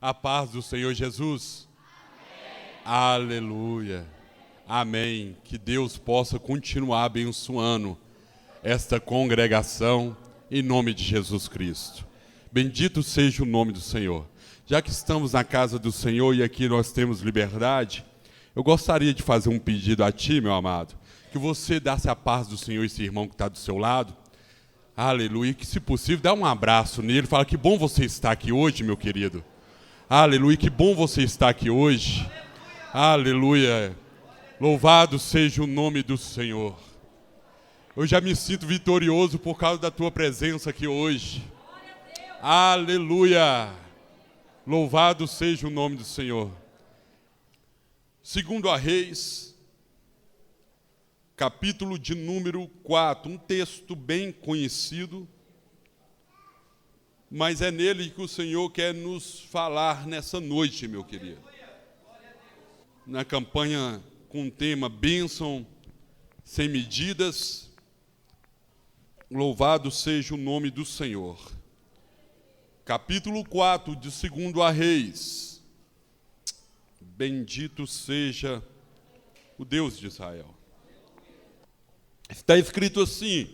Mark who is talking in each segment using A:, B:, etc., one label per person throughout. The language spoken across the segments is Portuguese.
A: A paz do Senhor Jesus. Amém. Aleluia. Amém. Que Deus possa continuar abençoando esta congregação em nome de Jesus Cristo. Bendito seja o nome do Senhor. Já que estamos na casa do Senhor e aqui nós temos liberdade, eu gostaria de fazer um pedido a ti, meu amado, que você desse a paz do Senhor a esse irmão que está do seu lado. Aleluia. Que, se possível, dá um abraço nele. Fala que bom você estar aqui hoje, meu querido. Aleluia. Que bom você estar aqui hoje. Aleluia. Louvado seja o nome do Senhor. Eu já me sinto vitorioso por causa da tua presença aqui hoje. Aleluia. Louvado seja o nome do Senhor. Segundo a Reis, capítulo de número 4, um texto bem conhecido, mas é nele que o Senhor quer nos falar nessa noite, meu querido. Na campanha com o tema Bênção sem medidas, louvado seja o nome do Senhor. Capítulo 4 de Segundo a Reis, bendito seja o Deus de Israel. Está escrito assim: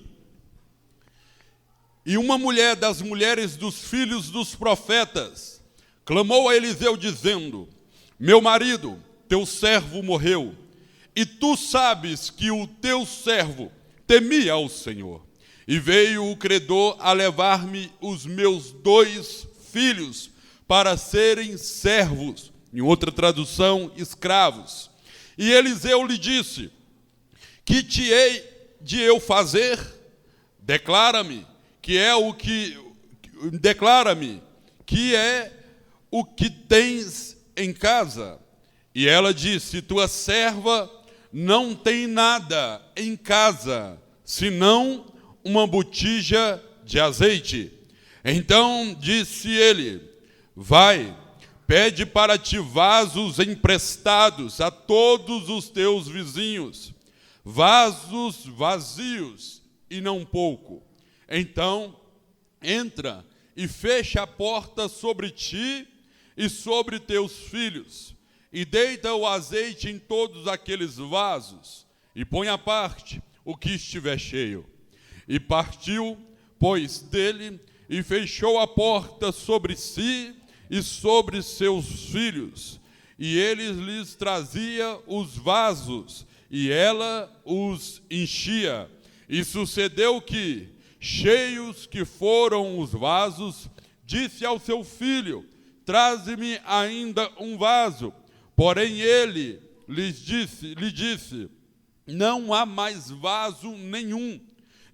A: e uma mulher das mulheres dos filhos dos profetas clamou a Eliseu dizendo: meu marido, teu servo morreu, e tu sabes que o teu servo temia ao Senhor. E veio o credor a levar-me os meus 2 filhos para serem servos, em outra tradução, escravos. E Eliseu lhe disse: que te hei de eu fazer? Declara-me que é o que tens em casa. E ela disse: tua serva não tem nada em casa, senão uma botija de azeite. Então disse ele: vai, pede para ti vasos emprestados a todos os teus vizinhos, vasos vazios e não pouco. Então entra e fecha a porta sobre ti e sobre teus filhos, e deita o azeite em todos aqueles vasos, e põe à parte o que estiver cheio. E partiu, pois, dele, e fechou a porta sobre si e sobre seus filhos. E ele lhes trazia os vasos, e ela os enchia. E sucedeu que, cheios que foram os vasos, disse ao seu filho: traze-me ainda um vaso. Porém ele lhe disse: não há mais vaso nenhum.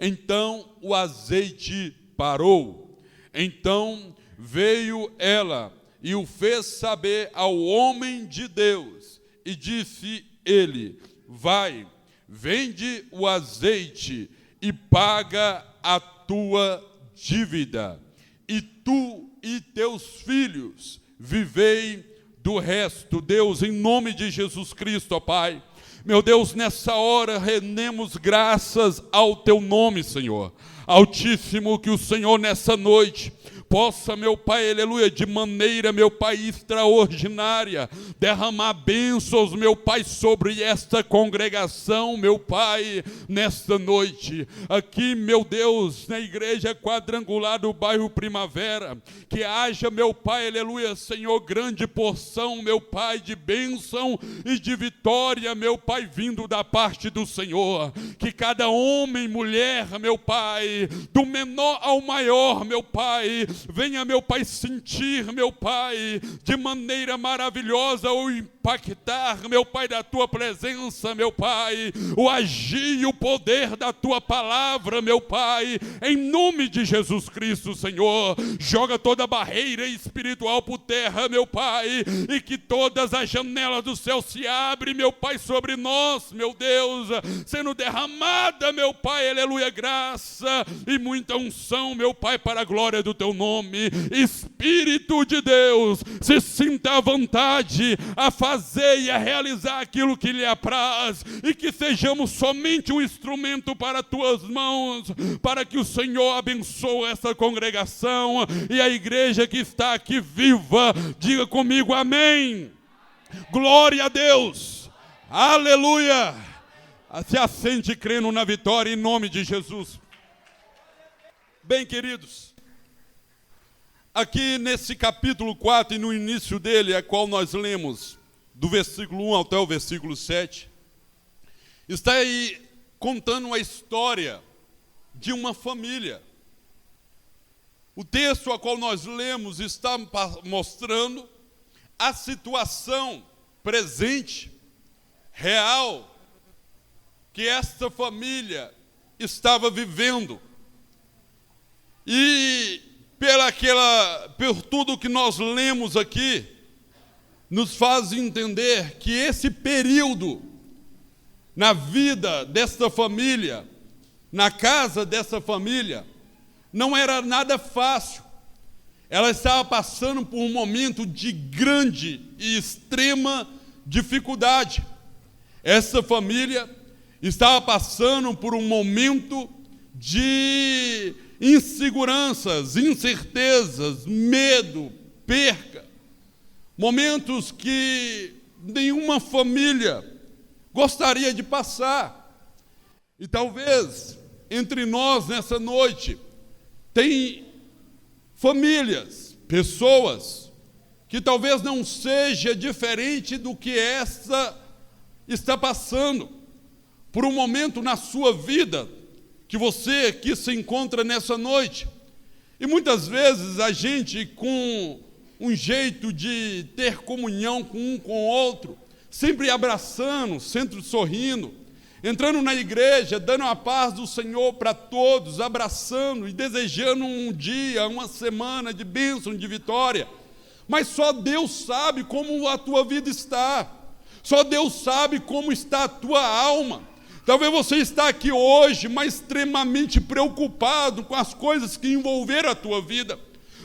A: Então o azeite parou. Então veio ela e o fez saber ao homem de Deus. E disse ele: vai, vende o azeite e paga a tua dívida. E tu e teus filhos vivei do resto. Deus, em nome de Jesus Cristo, ó Pai, meu Deus, nessa hora rendemos graças ao teu nome, Senhor. Altíssimo, que o Senhor nessa noite possa, meu Pai, aleluia, de maneira, meu Pai, extraordinária, derramar bênçãos, meu Pai, sobre esta congregação, meu Pai, nesta noite. Aqui, meu Deus, na igreja quadrangular do bairro Primavera, que haja, meu Pai, aleluia, Senhor, grande porção, meu Pai, de bênção e de vitória, meu Pai, vindo da parte do Senhor. Que cada homem, mulher, meu Pai, do menor ao maior, meu Pai, venha, meu Pai, sentir, meu Pai, de maneira maravilhosa o impactar, meu Pai, da tua presença, meu Pai, o agir e o poder da tua palavra, meu Pai, em nome de Jesus Cristo, Senhor. Joga toda barreira espiritual por terra, meu Pai, e que todas as janelas do céu se abrem, meu Pai, sobre nós, meu Deus, sendo derramada, meu Pai, aleluia, graça e muita unção, meu Pai, para a glória do teu nome. nome. Espírito de Deus, se sinta à vontade a fazer e a realizar aquilo que lhe apraz, e que sejamos somente um instrumento para tuas mãos, para que o Senhor abençoe essa congregação e a igreja que está aqui viva. Diga comigo, amém. Glória a Deus, aleluia. Se assente crendo na vitória em nome de Jesus. Bem, queridos, aqui nesse capítulo 4 e no início dele, a qual nós lemos do versículo 1 até o versículo 7, está aí contando a história de uma família. O texto a qual nós lemos está mostrando a situação presente, real, que esta família estava vivendo. E por tudo que nós lemos aqui, nos faz entender que esse período na vida desta família, na casa dessa família, não era nada fácil. Ela estava passando por um momento de grande e extrema dificuldade. Essa família estava passando por um momento de inseguranças, incertezas, medo, perca. Momentos que nenhuma família gostaria de passar. E talvez entre nós nessa noite tem famílias, pessoas que talvez não seja diferente do que essa está passando por um momento na sua vida que você que se encontra nessa noite. E muitas vezes a gente, com um jeito de ter comunhão com um com o outro, sempre abraçando, sempre sorrindo, entrando na igreja, dando a paz do Senhor para todos, abraçando e desejando um dia, uma semana de bênção, de vitória. Mas só Deus sabe como a tua vida está. Só Deus sabe como está a tua alma. Talvez você está aqui hoje, mas extremamente preocupado com as coisas que envolveram a tua vida,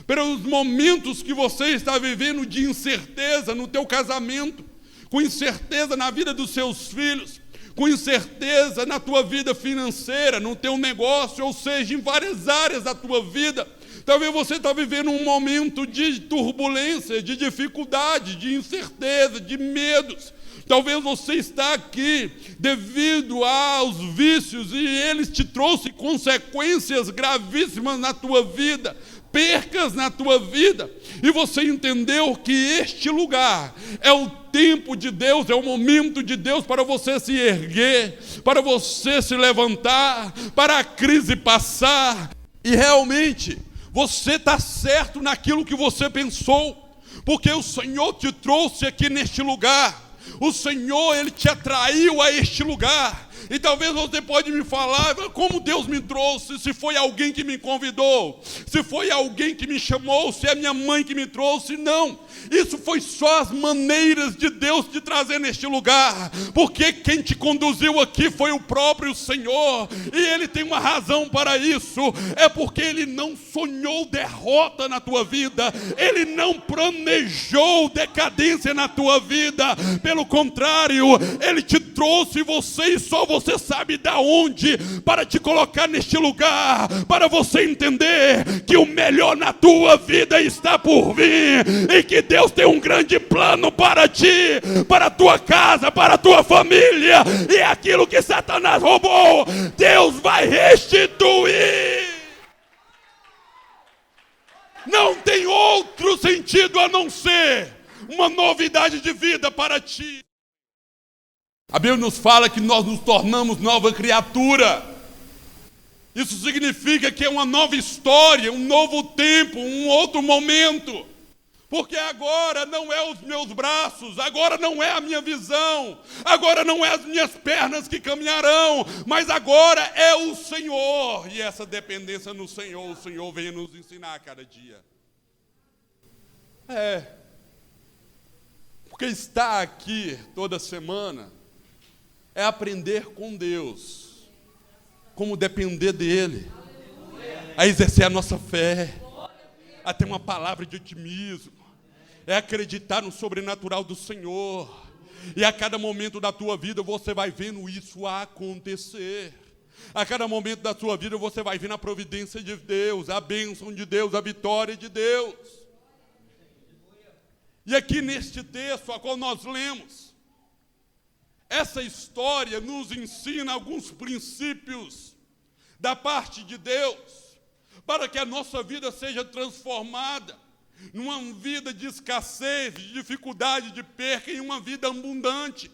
A: pelos momentos que você está vivendo de incerteza no teu casamento, com incerteza na vida dos seus filhos, com incerteza na tua vida financeira, no teu negócio, ou seja, em várias áreas da tua vida. Talvez você está vivendo um momento de turbulência, de dificuldade, de incerteza, de medos. Talvez você está aqui devido aos vícios e eles te trouxeram consequências gravíssimas na tua vida, percas na tua vida, e você entendeu que este lugar é o tempo de Deus, é o momento de Deus para você se erguer, para você se levantar, para a crise passar. E realmente você está certo naquilo que você pensou, porque o Senhor te trouxe aqui neste lugar. O Senhor, Ele te atraiu a este lugar. E talvez você pode me falar, como Deus me trouxe, se foi alguém que me convidou, se foi alguém que me chamou, se é minha mãe que me trouxe. Não, isso foi só as maneiras de Deus te trazer neste lugar, porque quem te conduziu aqui foi o próprio Senhor, e Ele tem uma razão para isso, é porque Ele não sonhou derrota na tua vida, Ele não planejou decadência na tua vida, pelo contrário, Ele te trouxe você e só você sabe da onde, para te colocar neste lugar, para você entender que o melhor na tua vida está por vir, e que Deus tem um grande plano para ti, para a tua casa, para a tua família, e aquilo que Satanás roubou, Deus vai restituir. Não tem outro sentido a não ser uma novidade de vida para ti. A Bíblia nos fala que nós nos tornamos nova criatura. Isso significa que é uma nova história, um novo tempo, um outro momento. Porque agora não é os meus braços, agora não é a minha visão, agora não é as minhas pernas que caminharão, mas agora é o Senhor. E essa dependência no Senhor, o Senhor vem nos ensinar a cada dia. Porque estar aqui toda semana é aprender com Deus, como depender dEle, a exercer a nossa fé, a ter uma palavra de otimismo, é acreditar no sobrenatural do Senhor. E a cada momento da tua vida você vai vendo isso acontecer. A cada momento da sua vida você vai vendo a providência de Deus, a bênção de Deus, a vitória de Deus. E aqui neste texto a qual nós lemos, essa história nos ensina alguns princípios da parte de Deus, para que a nossa vida seja transformada numa vida de escassez, de dificuldade, de perca, em uma vida abundante.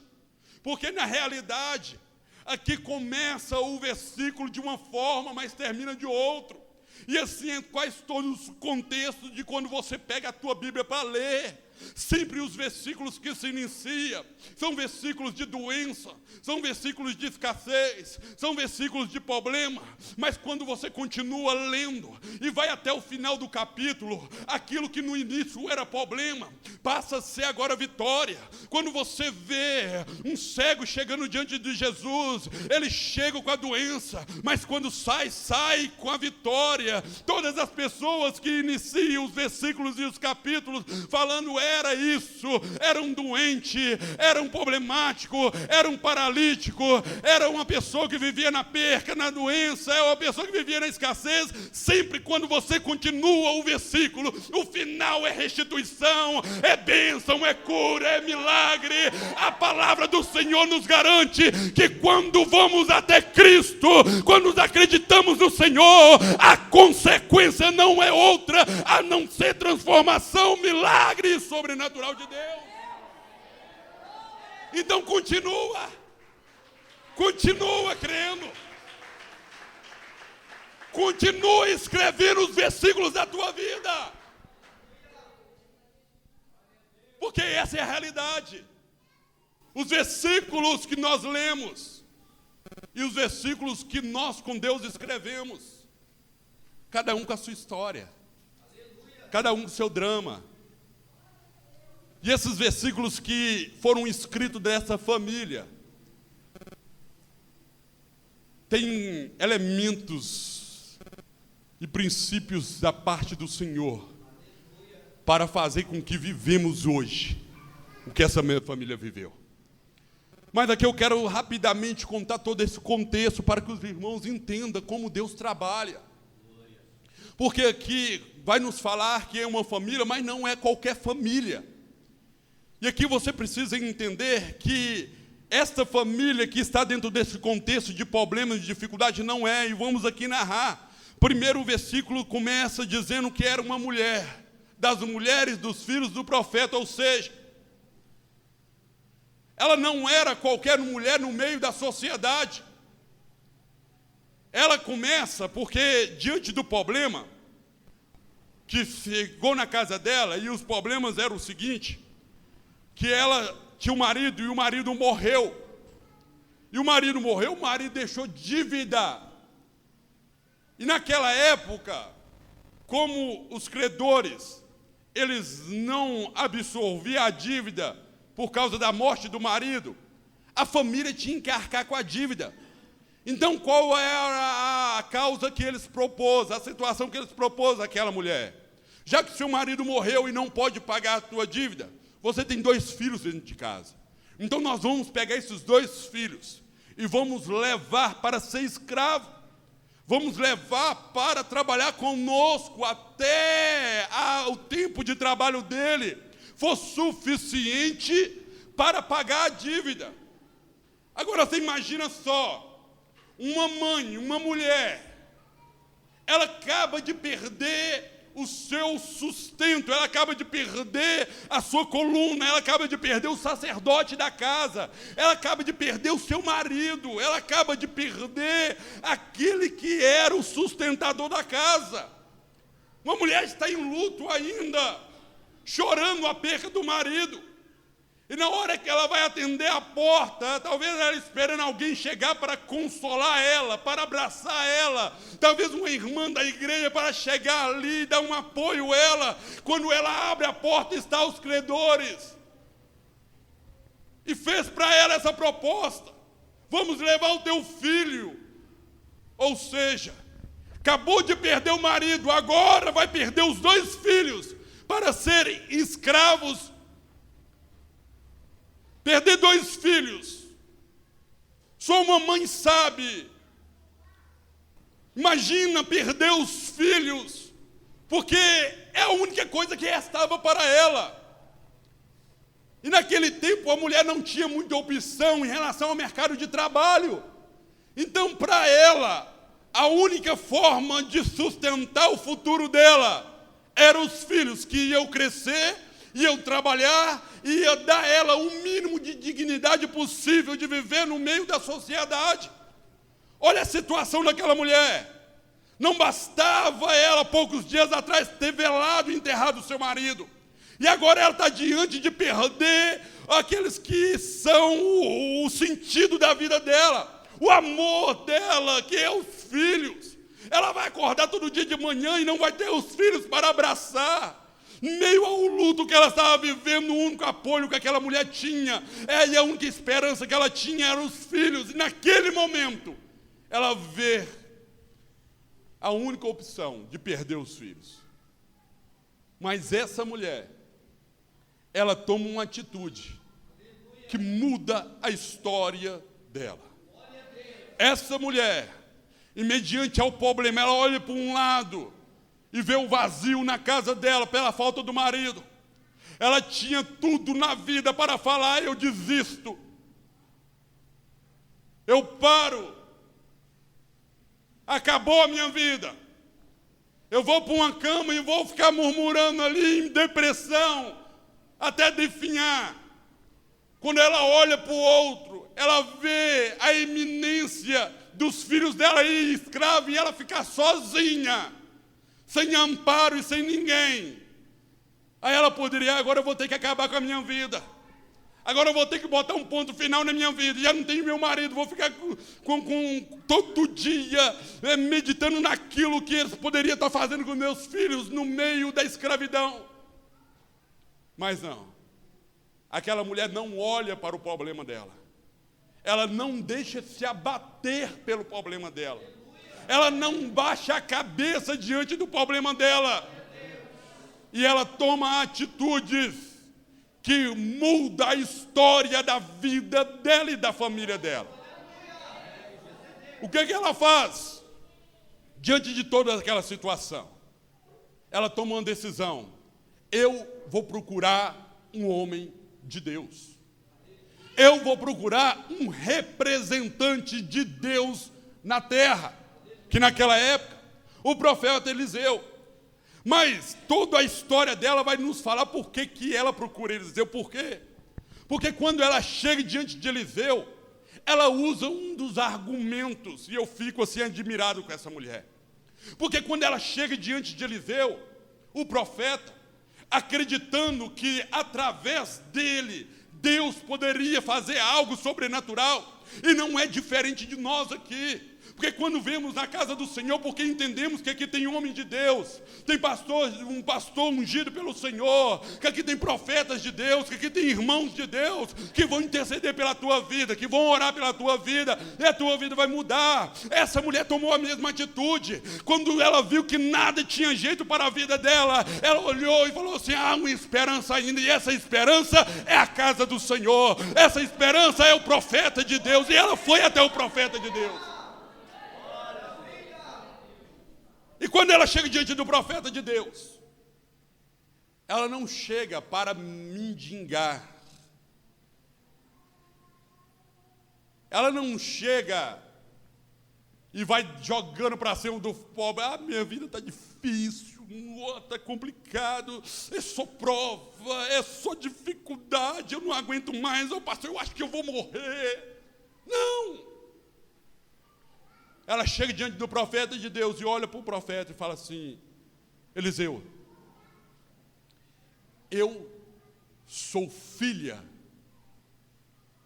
A: Porque na realidade, aqui começa o versículo de uma forma, mas termina de outro. E assim é quase todos os contextos de quando você pega a tua Bíblia para ler. Sempre os versículos que se iniciam são versículos de doença, são versículos de escassez, são versículos de problema. Mas quando você continua lendo e vai até o final do capítulo, aquilo que no início era problema passa a ser agora vitória. Quando você vê um cego chegando diante de Jesus, ele chega com a doença, mas quando sai com a vitória. Todas as pessoas que iniciam os versículos e os capítulos falando era isso, era um doente, era um problemático, era um paralítico, era uma pessoa que vivia na perca, na doença, é uma pessoa que vivia na escassez. Sempre quando você continua o versículo, o final é restituição, é bênção, é cura, é milagre. A palavra do Senhor nos garante que quando vamos até Cristo, quando nos acreditamos no Senhor, a consequência não é outra a não ser transformação, milagre sobrenatural de Deus. Então continua crendo, continua escrevendo os versículos da tua vida, porque essa é a realidade. Os versículos que nós lemos e os versículos que nós com Deus escrevemos, cada um com a sua história, cada um com o seu drama. E esses versículos que foram escritos dessa família têm elementos e princípios da parte do Senhor para fazer com que vivemos hoje o que essa minha família viveu. Mas aqui eu quero rapidamente contar todo esse contexto para que os irmãos entendam como Deus trabalha. Porque aqui vai nos falar que é uma família, mas não é qualquer família. E aqui você precisa entender que esta família que está dentro desse contexto de problemas e dificuldade não é, e vamos aqui narrar. Primeiro o versículo começa dizendo que era uma mulher, das mulheres dos filhos do profeta, ou seja, ela não era qualquer mulher no meio da sociedade. Ela começa porque diante do problema que chegou na casa dela, e os problemas eram o seguinte, que ela tinha um marido e o marido morreu. E o marido morreu, o marido deixou dívida. E naquela época, como os credores, eles não absorviam a dívida por causa da morte do marido, a família tinha que arcar com a dívida. Então qual era a causa que eles propôs, a situação que eles propôs àquela mulher? Já que seu marido morreu e não pode pagar a tua dívida, você tem 2 filhos dentro de casa. Então nós vamos pegar esses 2 filhos e vamos levar para ser escravo. Vamos levar para trabalhar conosco até o tempo de trabalho dele for suficiente para pagar a dívida. Agora você imagina só, uma mãe, uma mulher, ela acaba de perder o seu sustento, ela acaba de perder a sua coluna, ela acaba de perder o sacerdote da casa, ela acaba de perder o seu marido, ela acaba de perder aquele que era o sustentador da casa. Uma mulher está em luto ainda, chorando a perda do marido. E na hora que ela vai atender a porta, talvez ela esperando alguém chegar para consolar ela, para abraçar ela, talvez uma irmã da igreja para chegar ali e dar um apoio a ela. Quando ela abre a porta, estão os credores. E fez para ela essa proposta: vamos levar o teu filho. Ou seja, acabou de perder o marido, agora vai perder os 2 filhos para serem escravos. Perder 2 filhos. Só uma mãe sabe. Imagina perder os filhos, porque é a única coisa que restava para ela. E naquele tempo a mulher não tinha muita opção em relação ao mercado de trabalho. Então, para ela, a única forma de sustentar o futuro dela eram os filhos que iam crescer, iam trabalhar, e ia dar a ela o mínimo de dignidade possível de viver no meio da sociedade. Olha a situação daquela mulher. Não bastava ela, poucos dias atrás, ter velado e enterrado o seu marido. E agora ela está diante de perder aqueles que são o sentido da vida dela, o amor dela, que é os filhos. Ela vai acordar todo dia de manhã e não vai ter os filhos para abraçar. Em meio ao luto que ela estava vivendo, o único apoio que aquela mulher tinha, e a única esperança que ela tinha eram os filhos. E naquele momento, ela vê a única opção de perder os filhos. Mas essa mulher, ela toma uma atitude que muda a história dela. Essa mulher, e mediante ao problema, ela olha para um lado e vê o vazio na casa dela pela falta do marido. Ela tinha tudo na vida para falar: eu desisto, eu paro, acabou a minha vida, eu vou para uma cama e vou ficar murmurando ali em depressão até definhar. Quando ela olha para o outro, ela vê a iminência dos filhos dela ir escravo e ela ficar sozinha, sem amparo e sem ninguém. Aí ela poderia: agora eu vou ter que acabar com a minha vida, agora eu vou ter que botar um ponto final na minha vida, já não tenho meu marido, vou ficar todo dia meditando naquilo que eles poderiam estar fazendo com meus filhos no meio da escravidão. Mas não, aquela mulher não olha para o problema dela, ela não deixa se abater pelo problema dela, ela não baixa a cabeça diante do problema dela, e ela toma atitudes que mudam a história da vida dela e da família dela. O que ela faz? Diante de toda aquela situação, ela toma uma decisão: eu vou procurar um homem de Deus. Eu vou procurar um representante de Deus na terra, que naquela época, o profeta Eliseu. Mas toda a história dela vai nos falar por que ela procura Eliseu. Por quê? Porque quando ela chega diante de Eliseu, ela usa um dos argumentos, e eu fico assim admirado com essa mulher. Porque quando ela chega diante de Eliseu, o profeta, acreditando que através dele Deus poderia fazer algo sobrenatural, e não é diferente de nós aqui. Porque quando vemos na casa do Senhor, porque entendemos que aqui tem homem de Deus, tem um pastor ungido pelo Senhor, que aqui tem profetas de Deus, que aqui tem irmãos de Deus, que vão interceder pela tua vida, que vão orar pela tua vida, e a tua vida vai mudar. Essa mulher tomou a mesma atitude. Quando ela viu que nada tinha jeito para a vida dela, ela olhou e falou assim: há uma esperança ainda, e essa esperança é a casa do Senhor, essa esperança é o profeta de Deus, e ela foi até o profeta de Deus. E quando ela chega diante do profeta de Deus, ela não chega para mendigar. Ela não chega e vai jogando para cima do pobre: ah, minha vida está difícil, está complicado, é só prova, é só dificuldade, eu não aguento mais, pastor, eu acho que eu vou morrer. Não! Ela chega diante do profeta de Deus e olha para o profeta e fala assim: Eliseu, eu sou filha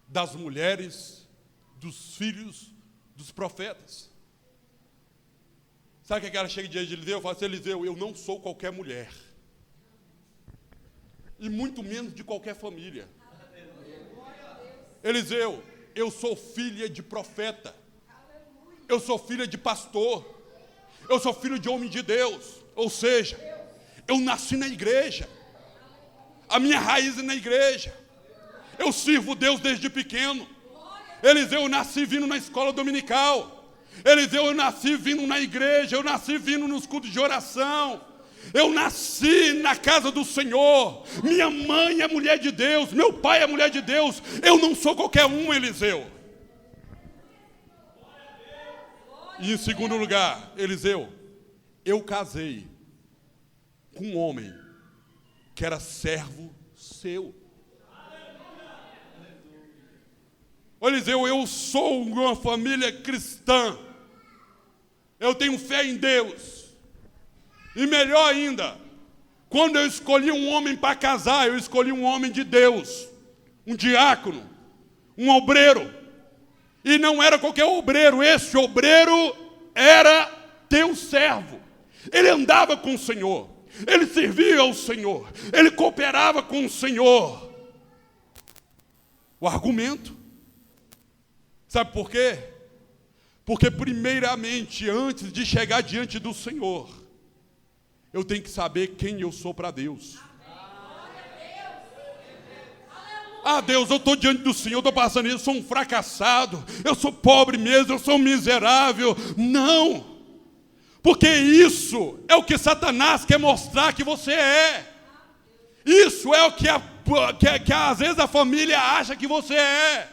A: das mulheres, dos filhos dos profetas. Sabe o que ela chega diante de Eliseu? Fala assim: Eliseu, eu não sou qualquer mulher, e muito menos de qualquer família. Eliseu, eu sou filha de profeta, eu sou filha de pastor, Eu sou filho de homem de Deus. Ou seja, eu nasci na igreja. A minha raiz é na igreja. Eu sirvo Deus desde pequeno. Eliseu, eu nasci vindo na escola dominical. Eliseu, eu nasci vindo na igreja. Eu nasci vindo nos cultos de oração. Eu nasci na casa do Senhor. Minha mãe é mulher de Deus. Meu pai é mulher de Deus. Eu não sou qualquer um, Eliseu. E em segundo lugar, Eliseu, eu casei com um homem que era servo seu. Eliseu, eu sou uma família cristã. Eu tenho fé em Deus. E melhor ainda, quando eu escolhi um homem para casar, eu escolhi um homem de Deus, um diácono, um obreiro. E não era qualquer obreiro, esse obreiro era teu servo. Ele andava com o Senhor, ele servia ao Senhor, ele cooperava com o Senhor. O argumento, sabe por quê? Porque primeiramente, antes de chegar diante do Senhor, eu tenho que saber quem eu sou para Deus. Ah, Deus, eu estou diante do Senhor, eu estou passando isso, eu sou um fracassado, eu sou pobre mesmo, eu sou um miserável. Não, porque isso é o que Satanás quer mostrar que você é. Isso é o que às vezes a família acha que você é.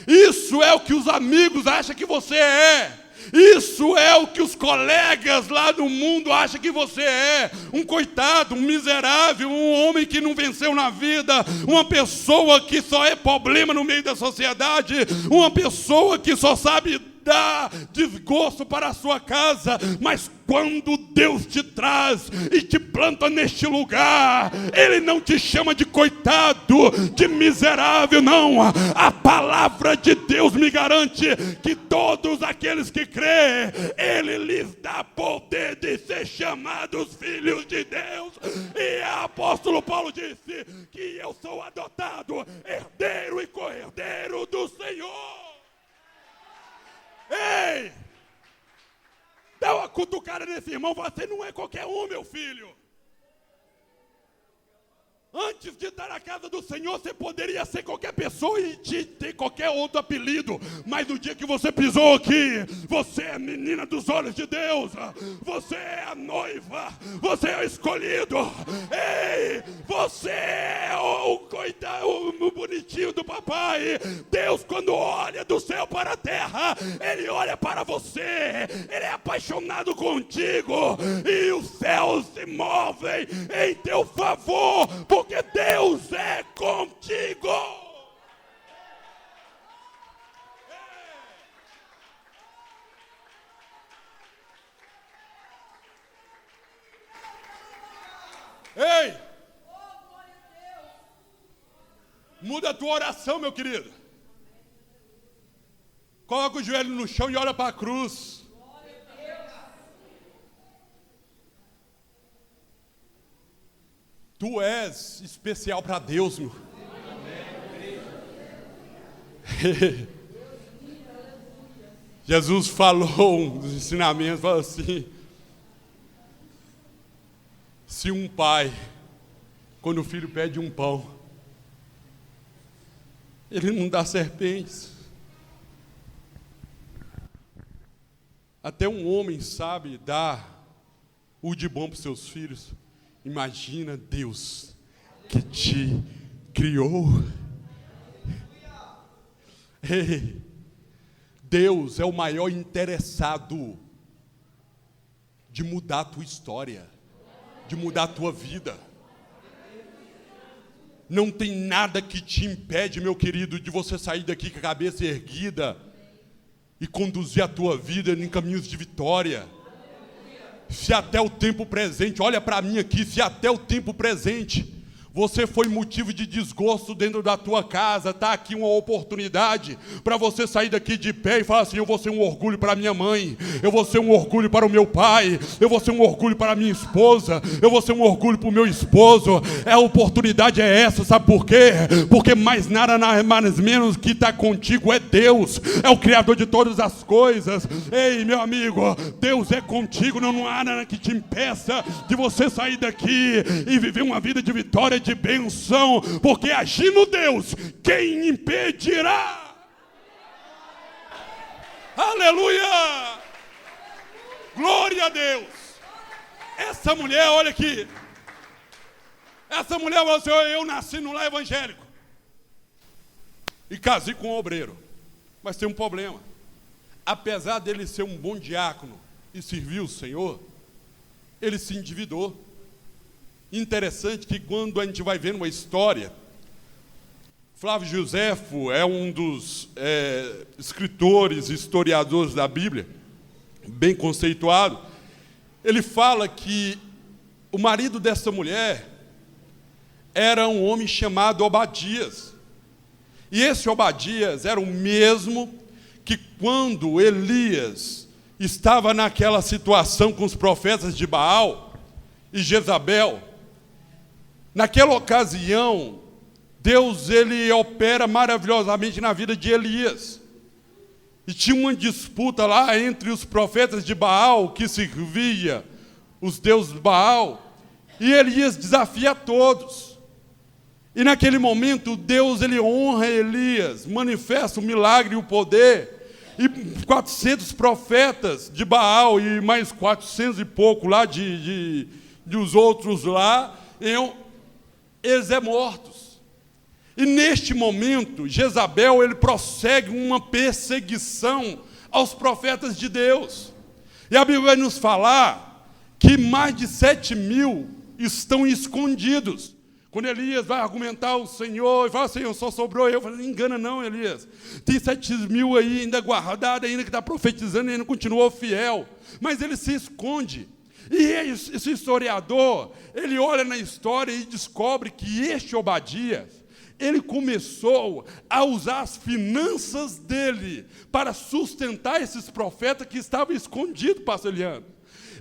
A: Isso é o que os amigos acham que você é. Isso é o que os colegas lá no mundo acham que você é. Um coitado, um miserável, um homem que não venceu na vida, uma pessoa que só é problema no meio da sociedade, uma pessoa que só sabe dar desgosto para a sua casa. Mas quando Deus te traz e te planta neste lugar, Ele não te chama de coitado, de miserável, não. A palavra de Deus me garante que todos aqueles que crêem, Ele lhes dá poder de ser chamados filhos de Deus. E o apóstolo Paulo disse que eu sou adotado, herdeiro e co-herdeiro do Senhor. Ei! Dá uma cutucada nesse irmão, você não é qualquer um, meu filho. Antes de estar na casa do Senhor, você poderia ser qualquer pessoa e ter qualquer outro apelido. Mas no dia que você pisou aqui, você é a menina dos olhos de Deus. Você é a noiva. Você é o escolhido. Ei, você é o bonitinho do papai. Deus, quando olha do céu para a terra, Ele olha para você. Ele é apaixonado contigo. E os céus se movem em teu favor, porque Deus é contigo. Ei! Muda a tua oração, meu querido. Coloca o joelho no chão e olha para a cruz. Tu és especial para Deus, meu. Jesus falou nos ensinamentos, falou assim: se um pai, quando o filho pede um pão, ele não dá serpentes. Até um homem sabe dar o de bom para os seus filhos. Imagina Deus que te criou. Ei, Deus é o maior interessado de mudar a tua história, de mudar a tua vida. Não tem nada que te impede, meu querido, de você sair daqui com a cabeça erguida e conduzir a tua vida em caminhos de vitória. Se até o tempo presente, olha para mim aqui, se até o tempo presente Você foi motivo de desgosto dentro da tua casa. Está aqui uma oportunidade para você sair daqui de pé e falar assim: eu vou ser um orgulho para minha mãe, eu vou ser um orgulho para o meu pai, eu vou ser um orgulho para a minha esposa, eu vou ser um orgulho para o meu esposo. A oportunidade é essa, sabe por quê? Porque mais nada, mais menos que está contigo é Deus, é o Criador de todas as coisas. Ei, meu amigo, Deus é contigo, não há nada que te impeça de você sair daqui e viver uma vida de vitória, de benção, porque agindo Deus, quem impedirá? Aleluia! Glória a Deus! Essa mulher, olha aqui, essa mulher falou assim: eu nasci no lar evangélico e casei com um obreiro, mas tem um problema. Apesar dele ser um bom diácono e servir o Senhor, ele se endividou. Interessante que quando a gente vai vendo uma história, Flávio Josefo é um dos escritores, historiadores da Bíblia, bem conceituado. Ele fala que o marido dessa mulher era um homem chamado Obadias. E esse Obadias era o mesmo que quando Elias estava naquela situação com os profetas de Baal e Jezabel, naquela ocasião, Deus ele opera maravilhosamente na vida de Elias. E tinha uma disputa lá entre os profetas de Baal, que servia os deuses de Baal, e Elias desafia a todos. E naquele momento, Deus ele honra Elias, manifesta o milagre e o poder, e 400 profetas de Baal e mais 400 e pouco lá de os outros lá, eles são mortos. E neste momento, Jezabel ele prossegue uma perseguição aos profetas de Deus. E a Bíblia vai nos falar que mais de 7.000 estão escondidos. Quando Elias vai argumentar ao Senhor e fala: Senhor, só sobrou eu. Eu falo: não engana não, Elias. Tem 7.000 aí ainda guardado, ainda que está profetizando e ainda continuou fiel. Mas ele se esconde. E esse historiador, ele olha na história e descobre que este Obadias, ele começou a usar as finanças dele para sustentar esses profetas que estavam escondidos, pastor Eliano.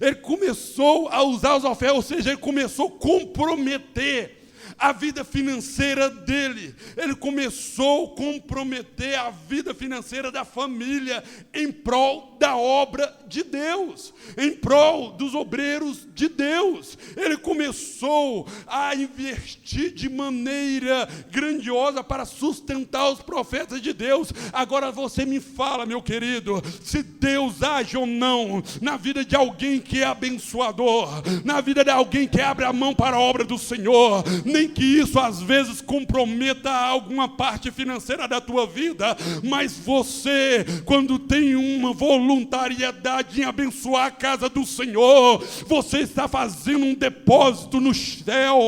A: Ele começou a usar os ofertas, ou seja, ele começou a comprometer a vida financeira dele. Ele começou a comprometer a vida financeira da família em prol da obra de Deus, em prol dos obreiros de Deus. Ele começou a investir de maneira grandiosa para sustentar os profetas de Deus. Agora você me fala, meu querido, se Deus age ou não na vida de alguém que é abençoador, na vida de alguém que abre a mão para a obra do Senhor, nem que isso às vezes comprometa alguma parte financeira da tua vida, mas você, quando tem uma voluntariedade em abençoar a casa do Senhor, você está fazendo um depósito no céu,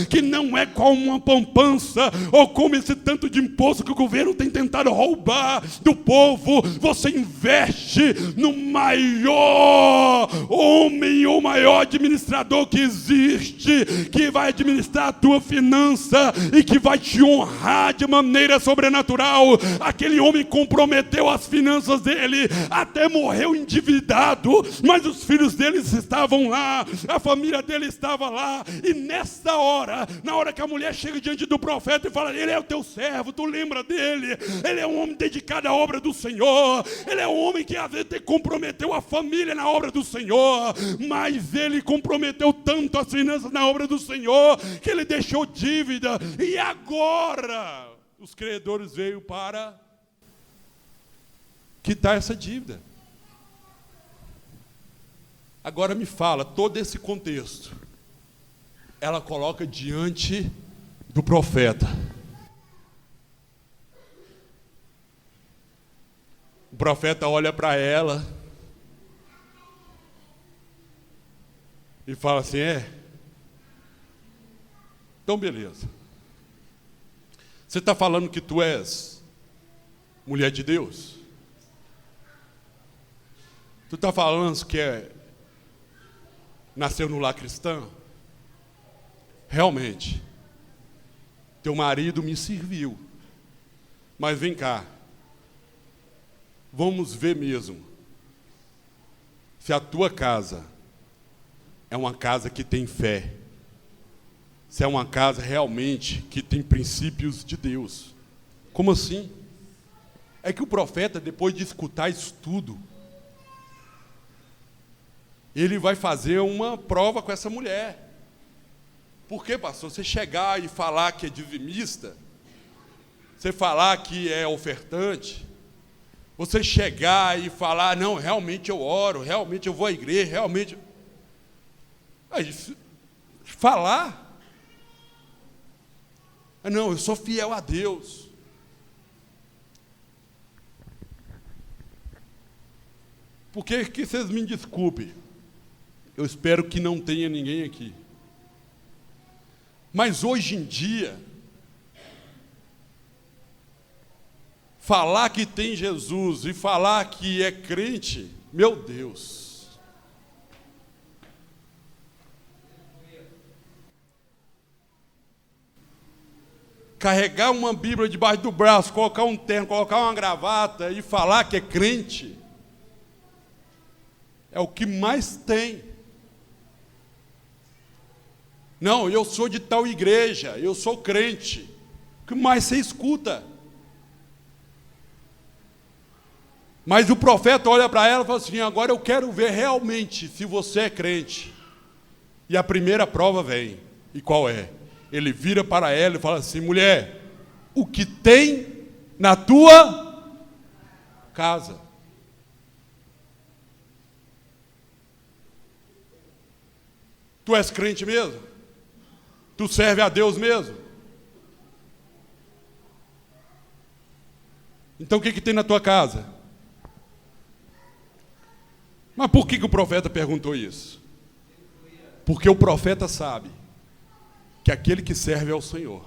A: que não é como uma poupança, ou como esse tanto de imposto que o governo tem tentado roubar do povo. Você investe no maior homem ou maior administrador que existe, que vai administrar a tua finança e que vai te honrar de maneira sobrenatural. Aquele homem comprometeu as finanças dele, até morreu endividado, mas os filhos deles estavam lá, a família dele estava lá. E nessa hora, na hora que a mulher chega diante do profeta e fala: ele é o teu servo, tu lembra dele, ele é um homem dedicado à obra do Senhor, ele é um homem que às vezes comprometeu a família na obra do Senhor, mas ele comprometeu tanto as finanças na obra do Senhor, que ele deixou dívida. E agora os credores veio para quitar essa dívida. Agora me fala, todo esse contexto ela coloca diante do profeta. O profeta olha para ela e fala assim: então beleza, você está falando que tu és mulher de Deus? Tu está falando que nasceu no lar cristão? Realmente, Teu marido me serviu. Mas vem cá. Vamos ver mesmo. Se a tua casa é uma casa que tem fé. Se é uma casa realmente que tem princípios de Deus. Como assim? É que o profeta, depois de escutar isso tudo, ele vai fazer uma prova com essa mulher. Por quê, pastor? Você chegar e falar que é dizimista, você falar que é ofertante, você chegar e falar, não, realmente eu oro, realmente eu vou à igreja, realmente... Aí, falar... Não, eu sou fiel a Deus. Porque que vocês me desculpem, eu espero que não tenha ninguém aqui. Mas hoje em dia, falar que tem Jesus e falar que é crente, meu Deus. Carregar uma Bíblia debaixo do braço, colocar um terno, colocar uma gravata e falar que é crente, é o que mais tem. Não, eu sou de tal igreja, eu sou crente. O que mais você escuta? Mas o profeta olha para ela e fala assim, agora eu quero ver realmente se você é crente. E a primeira prova vem. E qual é? Ele vira para ela e fala assim, mulher, o que tem na tua casa? Tu és crente mesmo? Tu serve a Deus mesmo? Então o que tem na tua casa? Mas por que o profeta perguntou isso? Porque o profeta sabe que aquele que serve ao Senhor,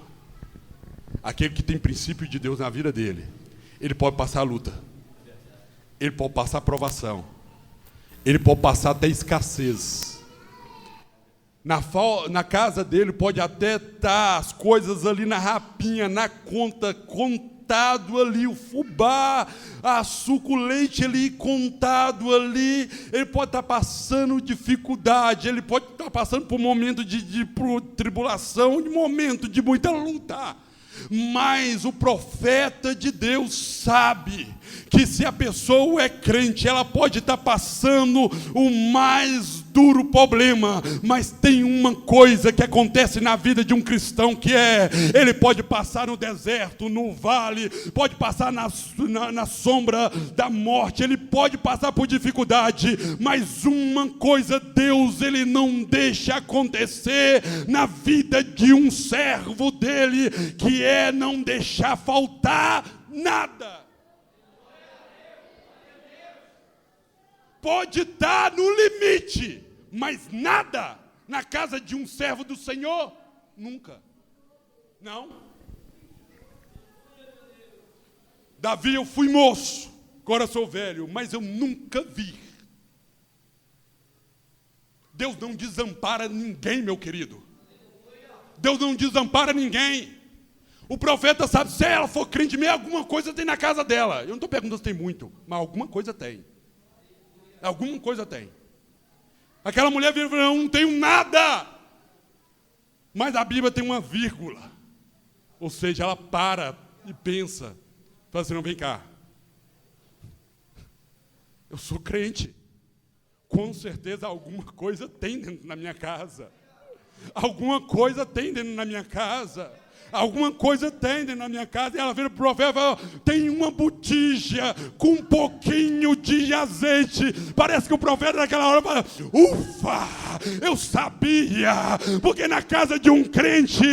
A: aquele que tem princípio de Deus na vida dele, ele pode passar luta, ele pode passar provação, ele pode passar até escassez. Na casa dele pode até estar as coisas ali na rapinha, na conta, contado ali, o fubá, a suco, leite ali, contado ali. Ele pode estar passando dificuldade, ele pode estar passando por um momento de tribulação, de momento de muita luta. Mas o profeta de Deus sabe que se a pessoa é crente, ela pode estar passando o mais duro problema, mas tem uma coisa que acontece na vida de um cristão, que é, ele pode passar no deserto, no vale, pode passar na sombra da morte, ele pode passar por dificuldade, mas uma coisa Deus, ele não deixa acontecer na vida de um servo dele, que é não deixar faltar nada. Pode estar no limite, mas nada na casa de um servo do Senhor, nunca. Não. Davi, eu fui moço, agora sou velho, mas eu nunca vi. Deus não desampara ninguém, meu querido. Deus não desampara ninguém. O profeta sabe, se ela for crente mesmo, alguma coisa tem na casa dela. Eu não estou perguntando se tem muito, mas alguma coisa tem. Alguma coisa tem. Aquela mulher vira e fala, não tenho nada. Mas a Bíblia tem uma vírgula. Ou seja, ela para e pensa. Fala assim, não, vem cá. Eu sou crente. Com certeza alguma coisa tem dentro da minha casa. Alguma coisa tem dentro da minha casa. Alguma coisa tem dentro da minha casa. E ela vira para o profeta e fala, tem uma botija com um pouquinho de azeite. Parece que o profeta naquela hora fala, ufa, eu sabia. Porque na casa de um crente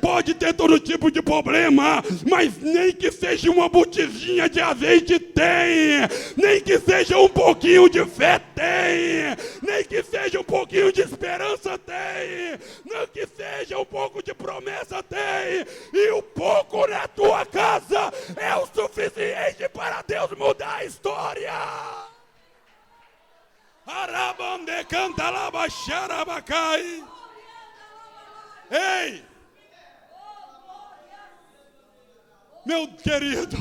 A: pode ter todo tipo de problema, mas nem que seja uma botijinha de azeite tem. Nem que seja um pouquinho de fé tem. Nem que seja um pouquinho de esperança tem. Nem que seja um pouco de promessa tem. E o pouco na tua casa é o suficiente para Deus mudar a história. Arabande canta lá baixarabacai. Ei! Meu querido,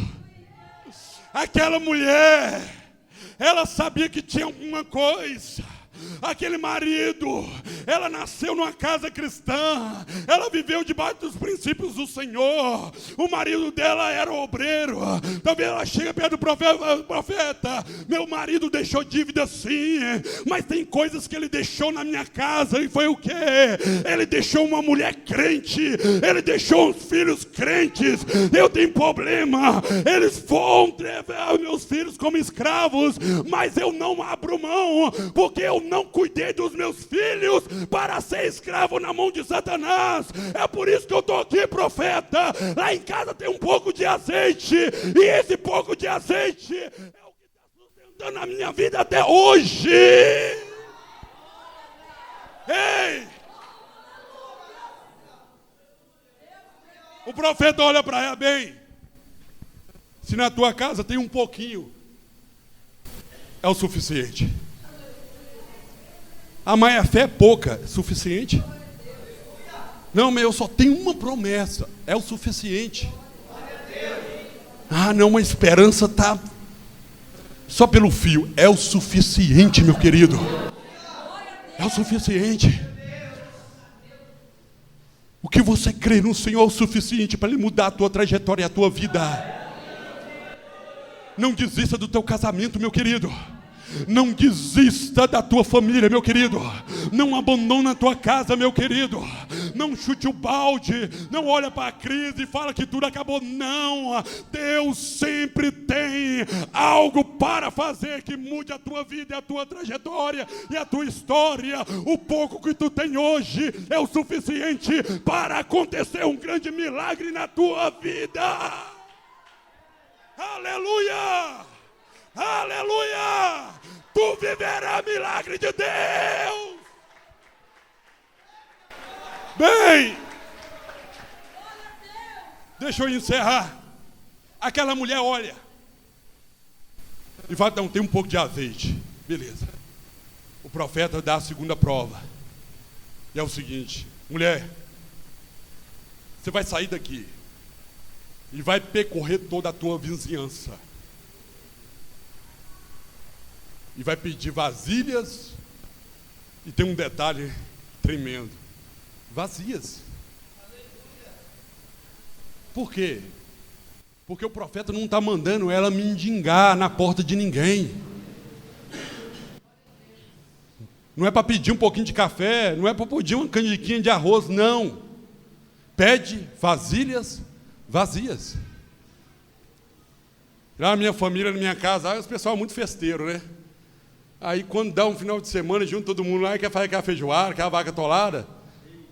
A: aquela mulher, ela sabia que tinha alguma coisa. Aquele marido, ela nasceu numa casa cristã, ela viveu debaixo dos princípios do Senhor. O marido dela era obreiro. Talvez ela chegue perto do profeta, meu marido deixou dívida sim, mas tem coisas que ele deixou na minha casa. E foi o quê? Ele deixou uma mulher crente, ele deixou uns filhos crentes. Eu tenho problema, eles vão levar meus filhos como escravos, mas eu não abro mão, porque eu não cuidei dos meus filhos para ser escravo na mão de Satanás. É por isso que eu estou aqui, profeta. Lá em casa tem um pouco de azeite, e esse pouco de azeite é o que está sustentando a minha vida até hoje. Ei! O profeta olha para ela bem. Se na tua casa tem um pouquinho, é o suficiente. A minha fé é pouca, é suficiente? Não, mas eu só tenho uma promessa, é o suficiente. Ah, não, a esperança está só pelo fio, é o suficiente, meu querido. É o suficiente. O que você crê no Senhor é o suficiente para Ele mudar a tua trajetória e a tua vida. Não desista do teu casamento, meu querido. Não desista da tua família, meu querido. Não abandona a tua casa, meu querido. Não chute o balde. Não olha para a crise e fala que tudo acabou. Não. Deus sempre tem algo para fazer que mude a tua vida e a tua trajetória e a tua história. O pouco que tu tem hoje é o suficiente para acontecer um grande milagre na tua vida. Aleluia! Aleluia! Tu viverás milagre de Deus! Bem, deixa eu encerrar. Aquela mulher olha e fala, não, tem um pouco de azeite. Beleza. O profeta dá a segunda prova. E é o seguinte, mulher, você vai sair daqui e vai percorrer toda a tua vizinhança. E vai pedir vasilhas. E tem um detalhe tremendo. Vazias. Por quê? Porque o profeta não está mandando ela mendigar na porta de ninguém. Não é para pedir um pouquinho de café, não é para pedir uma canjiquinha de arroz, não. Pede vasilhas vazias. Lá na minha família, na minha casa, os pessoal é muito festeiro, né? Aí quando dá um final de semana, junto todo mundo lá e quer fazer aquela feijoada, aquela vaca atolada.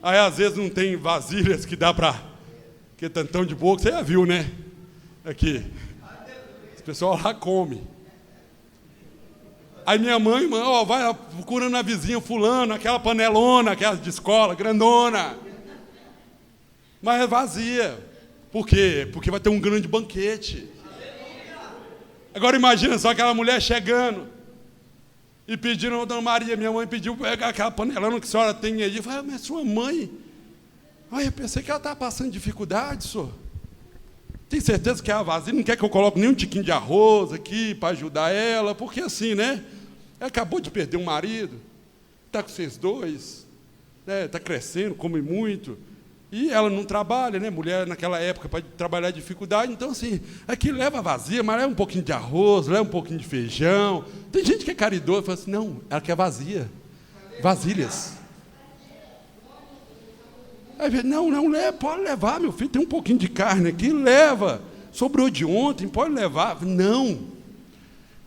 A: Aí às vezes não tem vasilhas que dá para... Que tantão de boca, você já viu, né? Aqui. O pessoal lá come. Aí minha mãe, ó, vai procurando a vizinha fulano, aquela panelona, aquela de escola, grandona. Mas é vazia. Por quê? Porque vai ter um grande banquete. Agora imagina só aquela mulher chegando e pediram, Dona Maria, minha mãe pediu pegar aquela panelona que a senhora tem aí. Eu falei, mas sua mãe... Ai, eu pensei que ela estava passando dificuldade, senhor. Tem certeza que é a vazia? Não quer que eu coloque nem um tiquinho de arroz aqui para ajudar ela? Porque assim, né? Ela acabou de perder um marido, está com vocês dois, né? Está crescendo, come muito. E ela não trabalha, né? Mulher naquela época para trabalhar dificuldade. Então, assim, aqui leva vazia, mas leva um pouquinho de arroz, leva um pouquinho de feijão. Tem gente que é caridosa e fala assim, não, ela quer vazia. Vasilhas. Aí, não, pode levar, meu filho, tem um pouquinho de carne aqui, leva. Sobrou de ontem, pode levar. Não.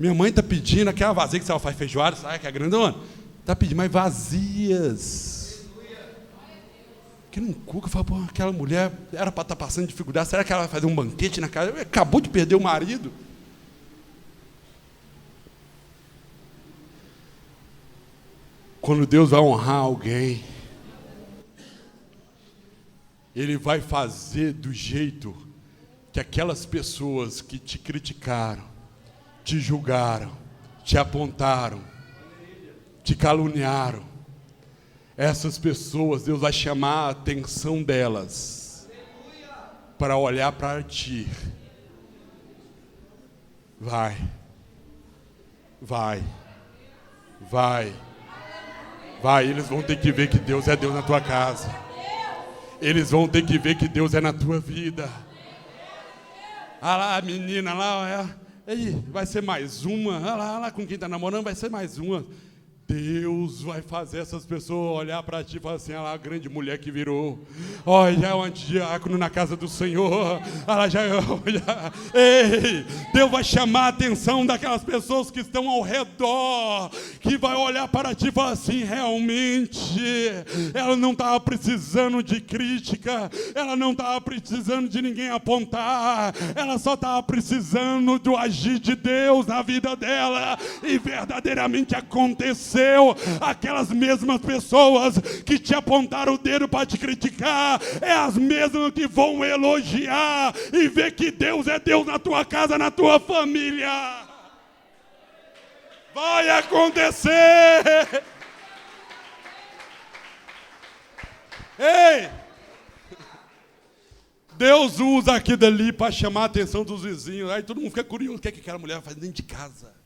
A: Minha mãe está pedindo aquela vazia que você faz feijoada, sabe que é grandona? Está pedindo, mas vazias. Que não cuca, fala, pô, aquela mulher era para estar passando dificuldade, será que ela vai fazer um banquete na casa? Acabou de perder o marido. Quando Deus vai honrar alguém, Ele vai fazer do jeito que aquelas pessoas que te criticaram, te julgaram, te apontaram, te caluniaram, essas pessoas, Deus vai chamar a atenção delas. para olhar para ti. Vai. Eles vão ter que ver que Deus é Deus na tua casa. Eles vão ter que ver que Deus é na tua vida. Ah lá, a menina lá, aí, vai ser mais uma. Ah lá, com quem está namorando, vai ser mais uma. Deus vai fazer essas pessoas olhar para ti e falar assim: olha lá, a grande mulher que virou. Olha, já é um antidiácono na casa do Senhor. Olha, Ei, Deus vai chamar a atenção daquelas pessoas que estão ao redor, que vai olhar para ti e falar assim: realmente, ela não estava precisando de crítica, ela não estava precisando de ninguém apontar, ela só estava precisando do agir de Deus na vida dela, e verdadeiramente aconteceu. Aquelas mesmas pessoas que te apontaram o dedo para te criticar, é as mesmas que vão elogiar e ver que Deus é Deus na tua casa, na tua família. Vai acontecer. Ei! Deus usa aquilo ali para chamar a atenção dos vizinhos. Aí todo mundo fica curioso, o que é que aquela mulher faz dentro de casa?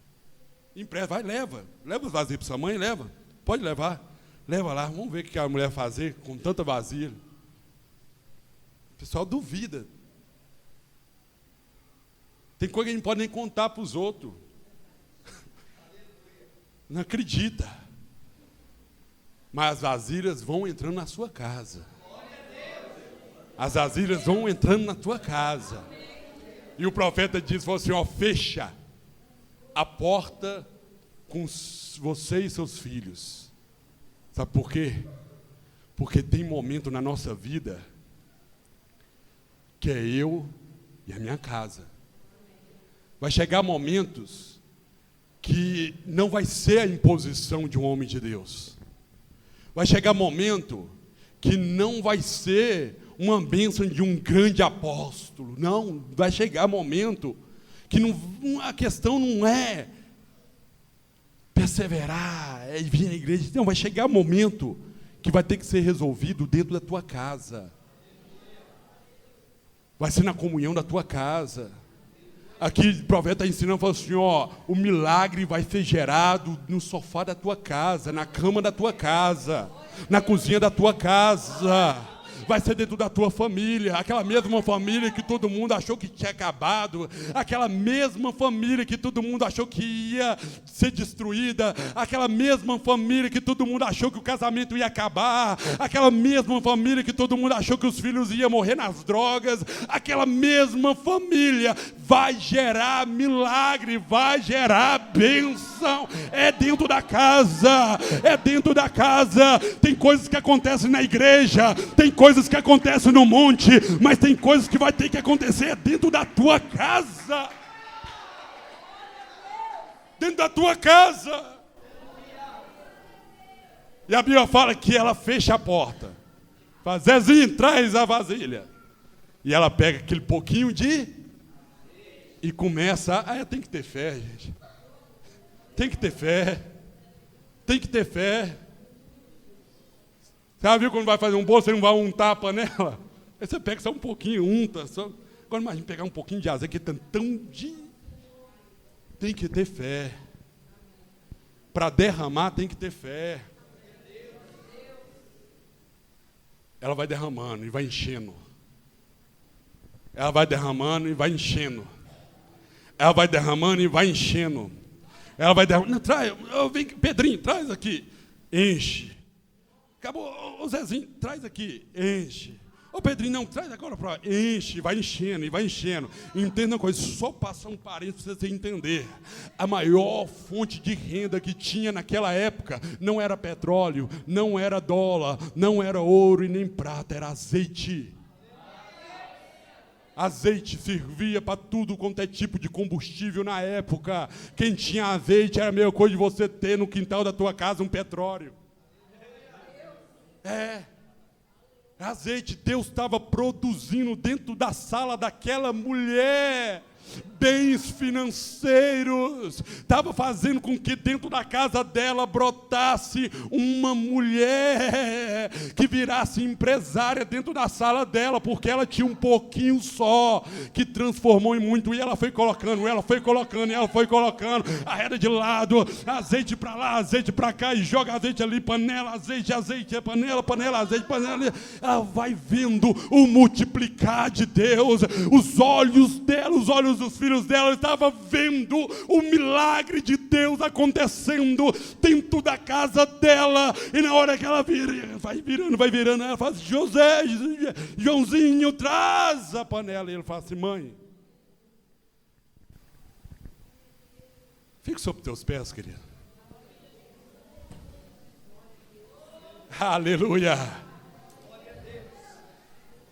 A: Empresta, vai, leva os vasilhos para sua mãe, leva. Pode levar. Leva lá, vamos ver o que a mulher fazer com tanta vasilha. O pessoal duvida. Tem coisa que a gente não pode nem contar para os outros. Não acredita. Mas as vasilhas vão entrando na sua casa. As vasilhas vão entrando na tua casa. E o profeta disse, falou assim, ó, fecha a porta com você e seus filhos. Sabe por quê? Porque tem momento na nossa vida que é eu e a minha casa. Vai chegar momentos que não vai ser a imposição de um homem de Deus. Vai chegar momento que não vai ser uma bênção de um grande apóstolo. Não, vai chegar momento que a questão não é perseverar, é vir à igreja. Não, vai chegar momento que vai ter que ser resolvido dentro da tua casa. Vai ser na comunhão da tua casa. Aqui o profeta está ensinando, falou assim, ó, o milagre vai ser gerado no sofá da tua casa, na cama da tua casa, na cozinha da tua casa. Vai ser dentro da tua família, aquela mesma família que todo mundo achou que tinha acabado, aquela mesma família que todo mundo achou que ia ser destruída, aquela mesma família que todo mundo achou que o casamento ia acabar, aquela mesma família que todo mundo achou que os filhos iam morrer nas drogas, aquela mesma família vai gerar milagre, vai gerar bênção. É dentro da casa, é dentro da casa. Tem coisas que acontecem na igreja, tem coisas que acontecem no monte, mas tem coisas que vai ter que acontecer dentro da tua casa. Dentro da tua casa. E a Bíblia fala que ela fecha a porta. Fala, Zezinho, traz a vasilha. E ela pega aquele pouquinho e começa tem que ter fé, gente. Tem que ter fé. Tem que ter fé. Você já viu quando vai fazer um bolo, você não vai untar a panela? Aí você pega só um pouquinho, unta. Agora imagina pegar um pouquinho de azeite, que é tão de... Tem que ter fé. Para derramar, tem que ter fé. Ela vai derramando e vai enchendo. Ela vai derramando e vai enchendo. Ela vai derramando e vai enchendo. Ela vai derramando. Não, traz, vem, Pedrinho, traz aqui. Enche. Acabou, ô Zezinho, traz aqui, enche. Ô Pedrinho, não, traz agora para enche, vai enchendo e vai enchendo. Entenda uma coisa, só passar um parênteses para você entender. A maior fonte de renda que tinha naquela época não era petróleo, não era dólar, não era ouro e nem prata, era azeite. Azeite servia para tudo quanto é tipo de combustível na época. Quem tinha azeite era a mesma coisa de você ter no quintal da tua casa um petróleo. Azeite. Deus estava produzindo dentro da sala daquela mulher bens financeiros, estava fazendo com que dentro da casa dela brotasse uma mulher que virasse empresária dentro da sala dela, porque ela tinha um pouquinho só, que transformou em muito, e ela foi colocando, arreda de lado, azeite para lá, azeite para cá, e joga azeite ali, panela, azeite, panela, azeite, panela. Ela vai vendo o multiplicar de Deus. Os olhos dela, os olhos dos filhos dela estavam vendo o milagre de Deus acontecendo dentro da casa dela. E na hora que ela vai virando, ela fala assim: José, Joãozinho, traz a panela. E ele fala assim: mãe, fique sobre os teus pés, querido. Aleluia.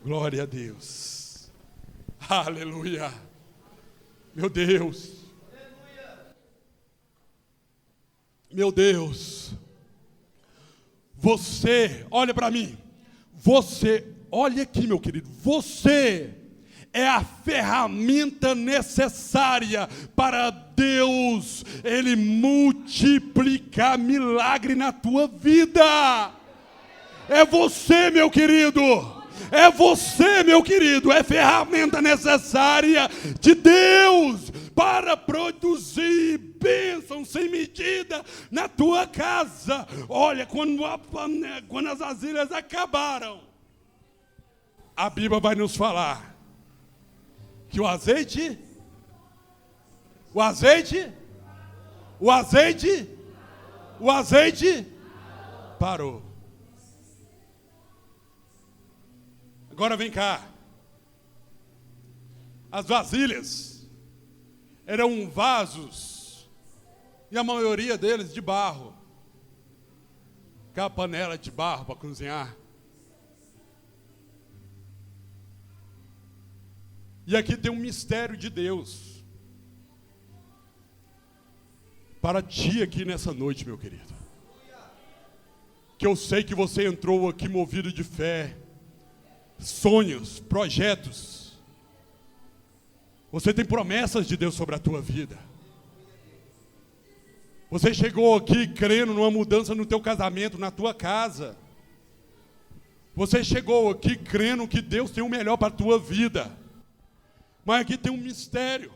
A: Glória a Deus. Aleluia. Meu Deus. Meu Deus. Você, olha para mim. Você, olha aqui, meu querido. Você é a ferramenta necessária para Deus, Ele multiplicar milagre na tua vida. É você, meu querido. É você, meu querido. É ferramenta necessária de Deus para produzir bênção sem medida na tua casa. Olha, quando as vasilhas acabaram, a Bíblia vai nos falar que o azeite parou. Agora vem cá. As vasilhas eram vasos, e a maioria deles de barro. Aquela panela de barro para cozinhar. E aqui tem um mistério de Deus para ti aqui nessa noite, meu querido. Que eu sei que você entrou aqui movido de fé, sonhos, projetos. Você tem promessas de Deus sobre a tua vida. Você chegou aqui crendo numa mudança no teu casamento, na tua casa. Você chegou aqui crendo que Deus tem o melhor para a tua vida. Mas aqui tem um mistério.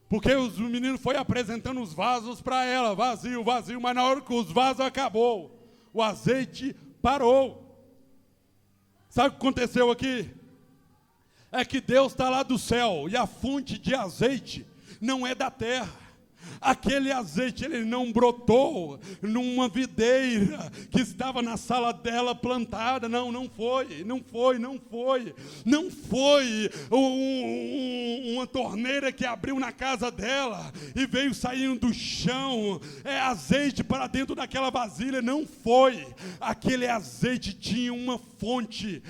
A: Porque os meninos foram apresentando os vasos para ela, vazio, mas na hora que os vasos acabou, o azeite parou. Sabe o que aconteceu aqui? É que Deus está lá do céu e a fonte de azeite não é da terra. Aquele azeite, ele não brotou numa videira que estava na sala dela plantada. Não foi uma torneira que abriu na casa dela e veio saindo do chão azeite para dentro daquela vasilha. Não foi. Aquele azeite tinha uma fonte.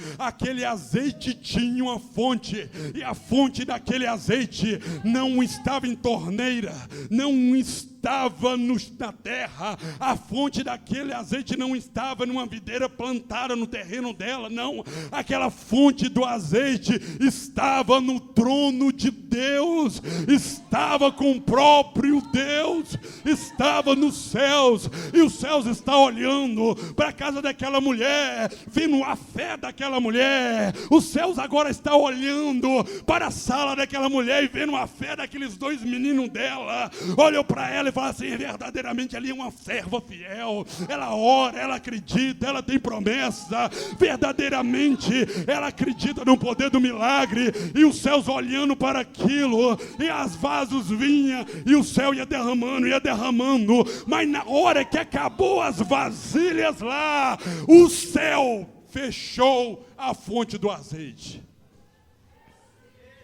A: E a fonte daquele azeite não estava em torneira, não estava na terra. A fonte daquele azeite não estava numa videira plantada no terreno dela, não. Aquela fonte do azeite estava no trono de Deus, estava com o próprio Deus, estava nos céus, e os céus estão olhando para a casa daquela mulher, vendo a fé daquela mulher. Os céus agora estão olhando para a sala daquela mulher e vendo a fé daqueles dois meninos dela. Olhou para ela e fala assim: verdadeiramente ali é uma serva fiel, ela ora, ela acredita, ela tem promessa, verdadeiramente ela acredita no poder do milagre. E os céus olhando para aquilo, e as vasos vinham, e o céu ia derramando, mas na hora que acabou as vasilhas lá, o céu fechou a fonte do azeite.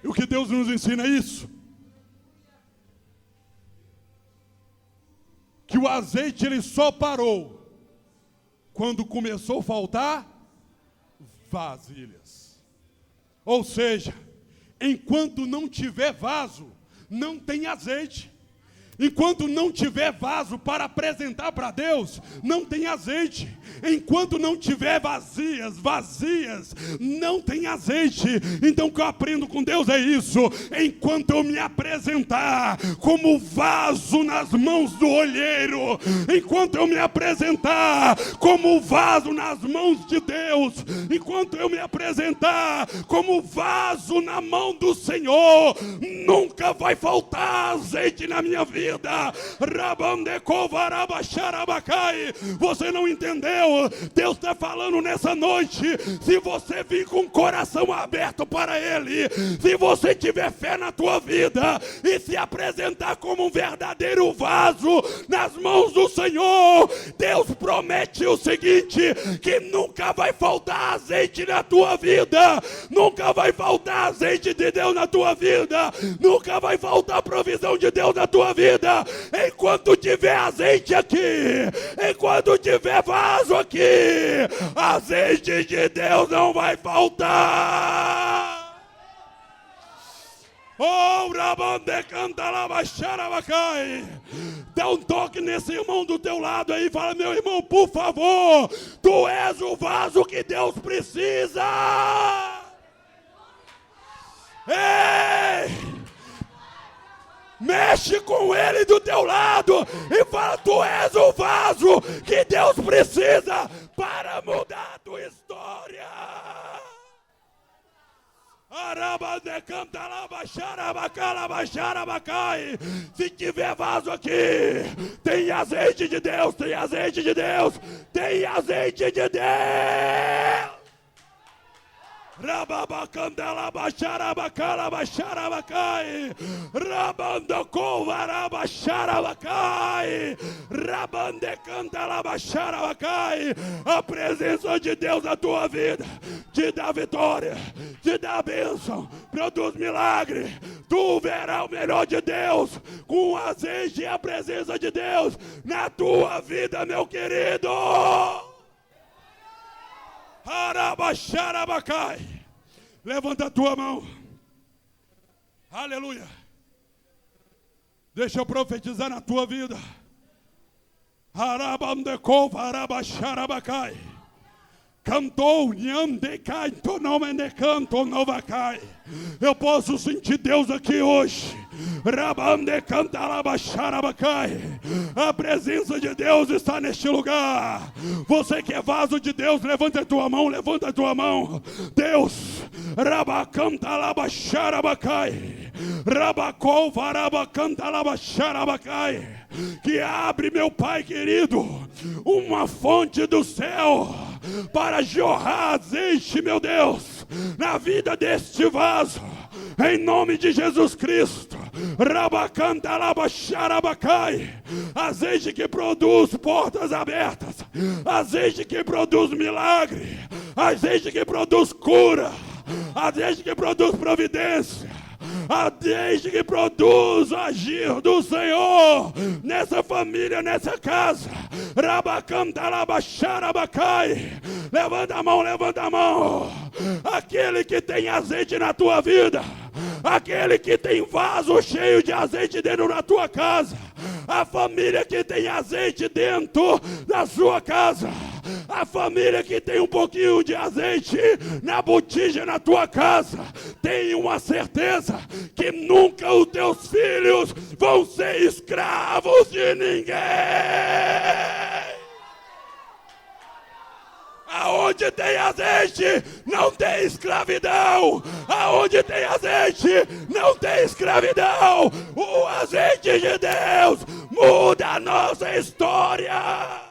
A: E o que Deus nos ensina é isso: que o azeite ele só parou quando começou a faltar vasilhas. Ou seja, enquanto não tiver vaso, não tem azeite.
B: Enquanto não tiver vaso para apresentar para Deus, não tem azeite. Enquanto não tiver vazias, não tem azeite. Então o que eu aprendo com Deus é isso. Enquanto eu me apresentar como vaso nas mãos do olheiro, enquanto eu me apresentar como vaso nas mãos de Deus, enquanto eu me apresentar como vaso na mão do Senhor, nunca vai faltar azeite na minha vida. Você não entendeu? Deus está falando nessa noite. Se você vir com o coração aberto para Ele, se você tiver fé na tua vida e se apresentar como um verdadeiro vaso nas mãos do Senhor, Deus promete o seguinte: que nunca vai faltar azeite na tua vida, nunca vai faltar azeite de Deus na tua vida, nunca vai faltar provisão de Deus na tua vida. Enquanto tiver azeite aqui, enquanto tiver vaso aqui, azeite de Deus não vai faltar. Oh, Rabande canta lá, baixara, bacai. Dá um toque nesse irmão do teu lado aí e fala: meu irmão, por favor, tu és o vaso que Deus precisa. Ei! Mexe com ele do teu lado e fala: tu és o vaso que Deus precisa para mudar a tua história. Se tiver vaso aqui, tem azeite de Deus, tem azeite de Deus, tem azeite de Deus. Rababacandela baixarabacala baixarabacai, rabandocova baixarabacai, rabandecandela baixarabacai. A presença de Deus na tua vida te dá vitória, te dá bênção, produz milagre. Tu verás o melhor de Deus com o azeite e a presença de Deus na tua vida, meu querido. Arabaxarabacai. Levanta a tua mão. Aleluia. Deixa eu profetizar na tua vida. Arabandecova arabaxarabacai. Cantou, Nyandecai, Tonomene canto Novacai. Eu posso sentir Deus aqui hoje. Rabande canta Labaxarabacai. A presença de Deus está neste lugar. Você que é vaso de Deus, levanta a tua mão, levanta a tua mão. Deus, Rabacanta Labaxarabacai. Rabacol Varabacanta Labaxarabacai. Que abre, meu Pai querido, uma fonte do céu para jorrar azeite, meu Deus, na vida deste vaso, em nome de Jesus Cristo. Rabacanta Labaxarabacai. Azeite que produz portas abertas, azeite que produz milagre, azeite que produz cura, azeite que produz providência, azeite que produz o agir do Senhor nessa família, nessa casa. Rabacanta Labaxarabacai. Levanta a mão, levanta a mão. Aquele que tem azeite na tua vida, aquele que tem vaso cheio de azeite dentro da tua casa, a família que tem azeite dentro da sua casa, a família que tem um pouquinho de azeite na botija na tua casa, tem uma certeza que nunca os teus filhos vão ser escravos de ninguém. Aonde tem azeite, não tem escravidão. Aonde tem azeite, não tem escravidão. O azeite de Deus muda a nossa história.